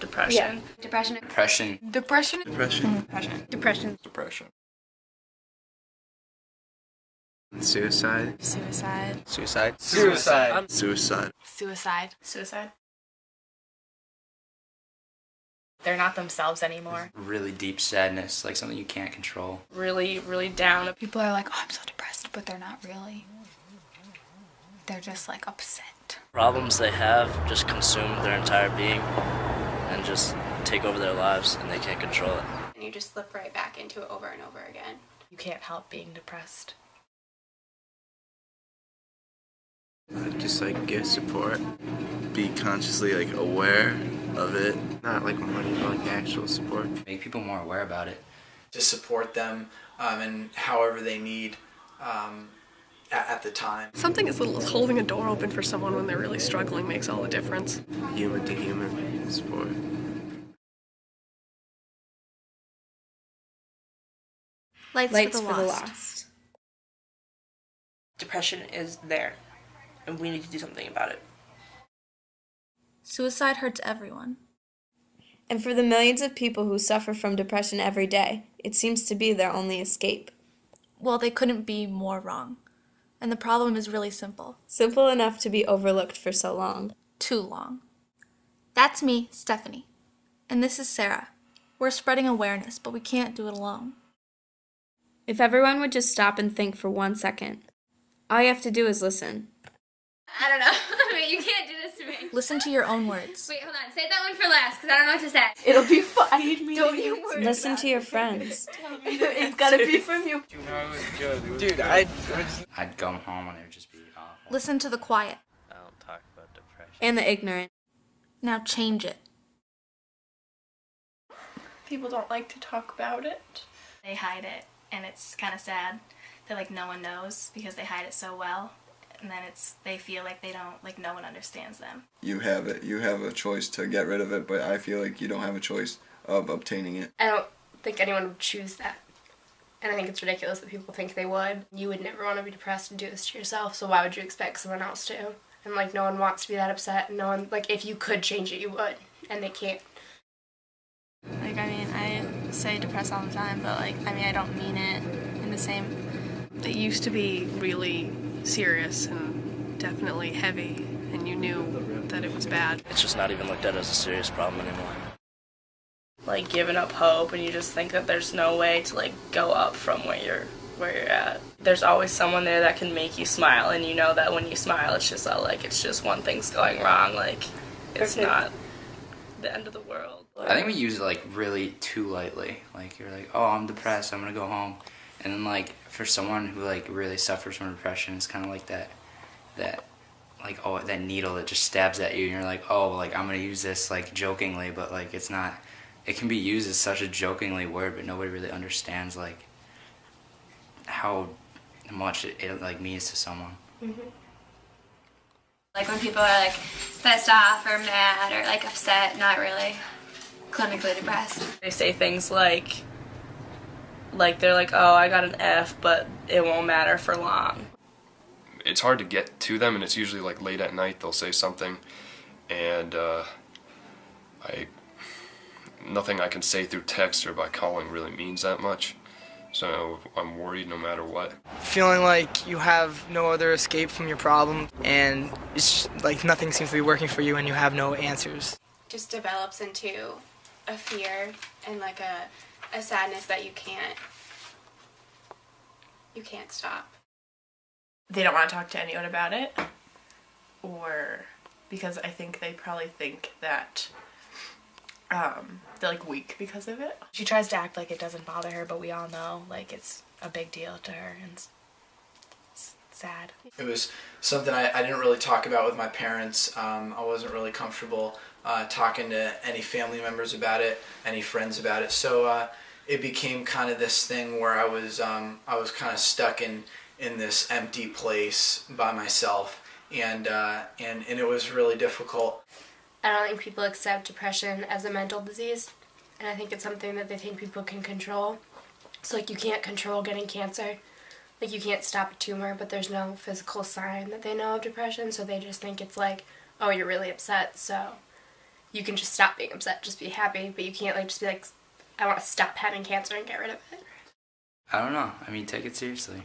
Depression. Yeah. Depression. Depression. Depression. Depression. Depression. Depression. Depression. Suicide. Suicide. Suicide. Suicide. Suicide. Suicide. Suicide. They're not themselves anymore. Really deep sadness, like something you can't control. Really, really down. People are like, oh, I'm so depressed, but they're not really. They're just like upset. Problems they have just consume their entire being and just take over their lives, and they can't control it. And you just slip right back into it over and over again. You can't help being depressed. Just like get support. Be consciously like aware of it. Not like money, but like actual support. Make people more aware about it. To support them and however they need at the time. Something as little as holding a door open for someone when they're really struggling makes all the difference. Human to human support. Lights for the lost. Depression is there, and we need to do something about it. Suicide hurts everyone. And for the millions of people who suffer from depression every day, it seems to be their only escape. Well, they couldn't be more wrong. And the problem is really simple. Simple enough to be overlooked for so long. Too long. That's me, Stephanie. And this is Sarah. We're spreading awareness, but we can't do it alone. If everyone would just stop and think for 1 second, all you have to do is listen. I don't know. Wait, you can't do this to me. Listen to your own words. Wait, hold on. Save that one for last, because I don't know what to say. It'll be fine. Don't you worry. Listen to your friends. It's gotta be from you. Dude, I'd come home and it would just be awful. Listen to the quiet. I don't talk about depression. And the ignorant. Now change it. People don't like to talk about it. They hide it, and it's kind of sad that like no one knows because they hide it so well. And then they feel like they don't, like no one understands them. you have it. You have a choice to get rid of it, but I feel like you don't have a choice of obtaining it. I don't think anyone would choose that. And I think it's ridiculous that people think they would. You would never want to be depressed and do this to yourself, so why would you expect someone else to? And like no one wants to be that upset, and no one, like if you could change it, you would. And they can't. Like, I mean, I say depressed all the time, but like, I mean, I don't mean it in the same. It used to be really serious and definitely heavy, and you knew that it was bad. It's just not even looked at as a serious problem anymore. Like giving up hope, and you just think that there's no way to like go up from where you're at. There's always someone there that can make you smile, and you know that when you smile, it's just all like it's just one thing's going wrong. Like it's not the end of the world. I think we use it like really too lightly. Like you're like, oh, I'm depressed, I'm gonna go home. And then like for someone who like really suffers from depression, it's kind of like that like, oh, that needle that just stabs at you, and you're like, oh, like I'm gonna use this like jokingly, but like it's not. It can be used as such a jokingly word, but nobody really understands like how much it like means to someone. Mm-hmm. Like when people are like pissed off or mad or like upset, not really clinically depressed. They say things like they're like, oh, I got an F, but it won't matter for long. It's hard to get to them, and it's usually like late at night they'll say something, and nothing I can say through text or by calling really means that much. So I'm worried no matter what. Feeling like you have no other escape from your problem, and it's like nothing seems to be working for you and you have no answers. Just develops into a fear and like a sadness that you can't stop. They don't want to talk to anyone about it, or because I think they probably think that they're like weak because of it. She tries to act like it doesn't bother her, but we all know like it's a big deal to her, and it's sad. It was something I didn't really talk about with my parents. I wasn't really comfortable talking to any family members about it, any friends about it. So it became kind of this thing where I was kind of stuck in this empty place by myself, and it was really difficult. I don't think people accept depression as a mental disease, and I think it's something that they think people can control. So like you can't control getting cancer, like you can't stop a tumor, but there's no physical sign that they know of depression, so they just think it's like, oh, you're really upset, so you can just stop being upset, just be happy, but you can't like just be like, I want to stop having cancer and get rid of it. I don't know. I mean, take it seriously.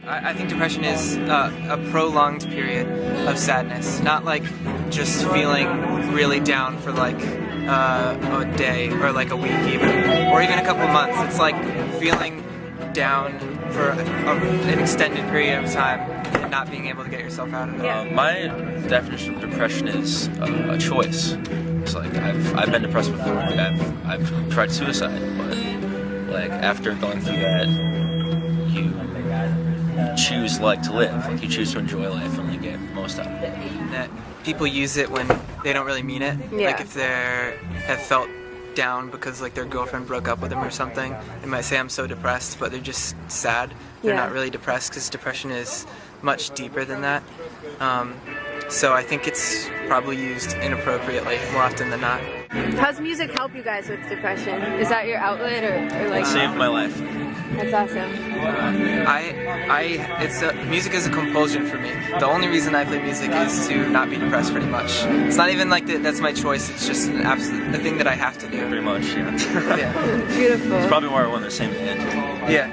I think depression is a prolonged period of sadness, not like just feeling really down for like a day or like a week even, or even a couple of months. It's like feeling down for an extended period of time and not being able to get yourself out of it. My definition of depression is a choice. It's like I've been depressed before. I've tried suicide, but like after going through that, you choose like to live. Like you choose to enjoy life and like get the most out of it. That people use it when they don't really mean it. Yeah. Like if they have felt down because like their girlfriend broke up with them or something, they might say I'm so depressed, but they're just sad. They're Yeah. not really depressed because depression is much deeper than that. So I think it's probably used inappropriately more often than not. How's music help you guys with depression? Is that your outlet or like? It saved my life. That's awesome. Music is a compulsion for me. The only reason I play music is to not be depressed, pretty much. It's not even like that's my choice. It's just a thing that I have to do. Pretty much, yeah. Yeah. Beautiful. It's probably why we're in the same band. Yeah.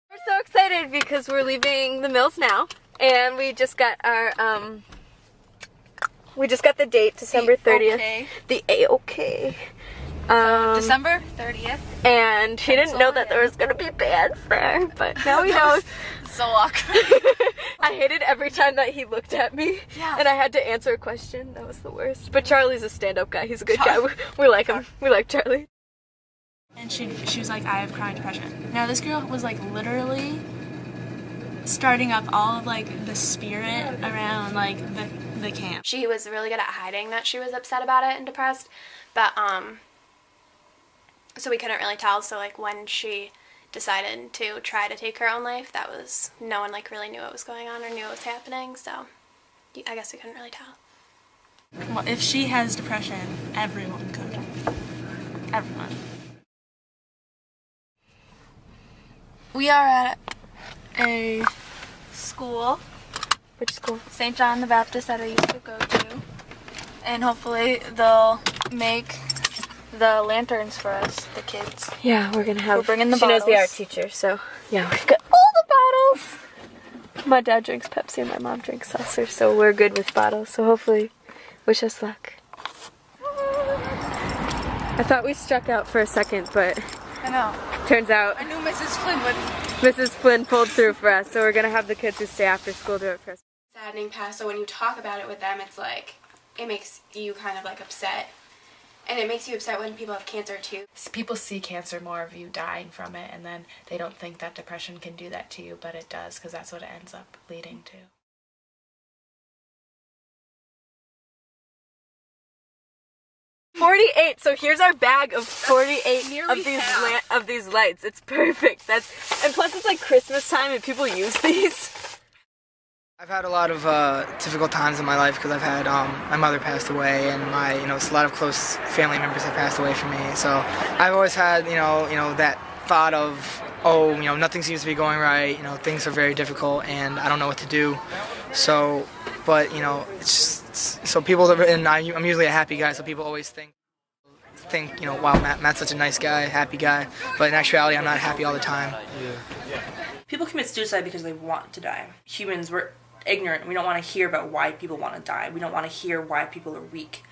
We're so excited because we're leaving the mills now, and we just got our the date, December 30th. Okay. The A-OK. December 30th. And he didn't know that there was gonna be bands there, but now he knows. So awkward. I hated every time that he looked at me, and I had to answer a question. That was the worst. But Charlie's a stand-up guy. He's a good guy. We like him. We like Charlie. And she was like, I have chronic depression. Now this girl was like literally starting up all of like the spirit around like the camp. She was really good at hiding that she was upset about it and depressed, but so we couldn't really tell. So like when she decided to try to take her own life, that was, no one like really knew what was going on or knew what was happening, so I guess we couldn't really tell. Well, if she has depression, everyone could. Everyone. We are at a school. Which school? St. John the Baptist that I used to go to. And hopefully they'll make the lanterns for us, the kids. Yeah, we're gonna have. We're bringing the she knows the art bottles. teacher, so yeah, we've got all the bottles. My dad drinks Pepsi and my mom drinks seltzer, so we're good with bottles. So hopefully, wish us luck. I thought we struck out for a second, but I know. turns out I knew Mrs. Flynn would. Mrs. Flynn pulled through for us. So we're gonna have the kids who stay after school do it for us. Saddening past, so when you talk about it with them, it's like, it makes you kind of like upset. And it makes you upset when people have cancer too. People see cancer more of you dying from it, and then they don't think that depression can do that to you, but it does, because that's what it ends up leading to. 48. So here's our bag of 48 of these lights. It's perfect. And plus it's like Christmas time and people use these. I've had a lot of difficult times in my life because I've had my mother passed away, and a lot of close family members have passed away from me. So I've always had that thought of, nothing seems to be going right. Things are very difficult, and I don't know what to do. So, but it's just, so people, and I'm usually a happy guy, so people always think, wow, Matt's such a nice guy, happy guy. But in actuality, I'm not happy all the time. People commit suicide because they want to die. Humans, we're ignorant. We don't want to hear about why people want to die. We don't want to hear why people are weak.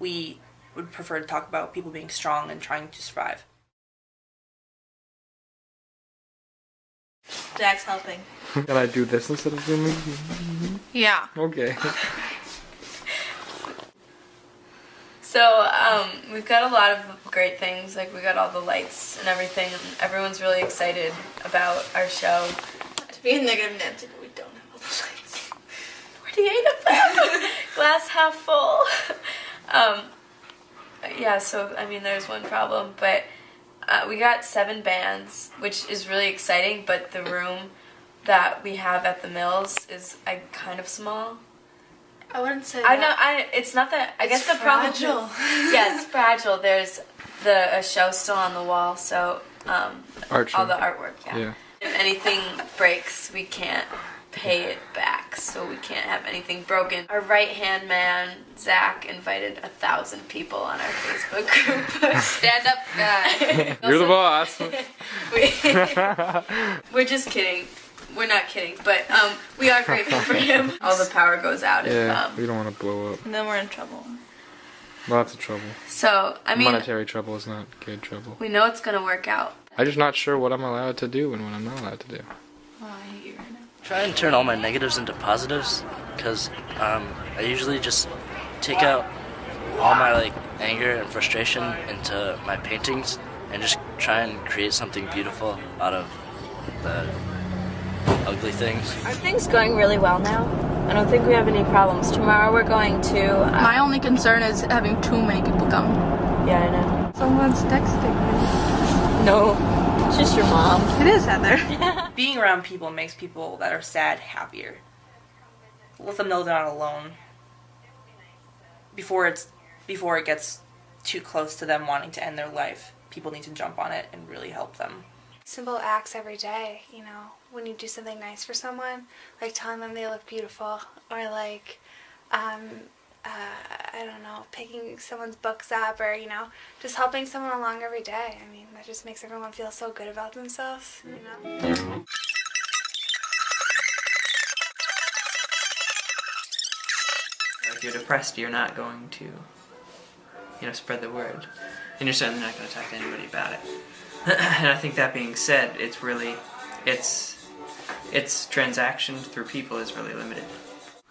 We would prefer to talk about people being strong and trying to survive. Jack's helping. Can I do this instead of zooming? Yeah. Okay. So, we've got a lot of great things, like we got all the lights and everything, and everyone's really excited about our show. To be a negative Nancy, but we don't have all the lights. 48 of them! Glass half full. Yeah, so, there's one problem, but We got 7 bands, which is really exciting, but the room that we have at the Mills is kind of small. I wouldn't say I that. know. It's not that. I guess the fragile. problem is, yeah, it's fragile. There's a show still on the wall, so all the artwork. Yeah. If anything breaks, we can't pay it back, so we can't have anything broken. Our right-hand man, Zach, invited 1,000 people on our Facebook group. Stand up guy. You're the boss. We're just kidding. We're not kidding, but we are grateful for him. All the power goes out if we don't want to blow up. And then we're in trouble. Lots of trouble. So, I mean, monetary trouble is not good trouble. We know it's gonna work out. I'm just not sure what I'm allowed to do and what I'm not allowed to do. Oh, I hate you right now. Try and turn all my negatives into positives, because I usually just take out all my like anger and frustration into my paintings and just try and create something beautiful out of the ugly things. Are things going really well now? I don't think we have any problems. Tomorrow we're going to... My only concern is having too many people come. Yeah, I know. Someone's texting me. No, it's just your mom. It is Heather. Being around people makes people that are sad happier. Let them know they're not alone. Before it gets too close to them wanting to end their life, people need to jump on it and really help them. Simple acts every day, you know, when you do something nice for someone, like telling them they look beautiful, or like, I don't know, picking someone's books up, or, you know, just helping someone along every day. I mean, that just makes everyone feel so good about themselves, you know? If you're depressed, you're not going to, you know, spread the word. And you're certainly not going to talk to anybody about it. And I think that being said, it's really, its transaction through people is really limited.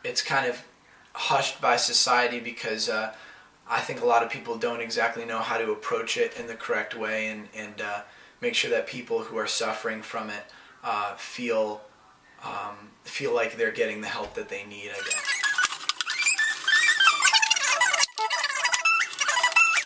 It's kind of hushed by society because I think a lot of people don't exactly know how to approach it in the correct way and make sure that people who are suffering from it feel like they're getting the help that they need, I guess.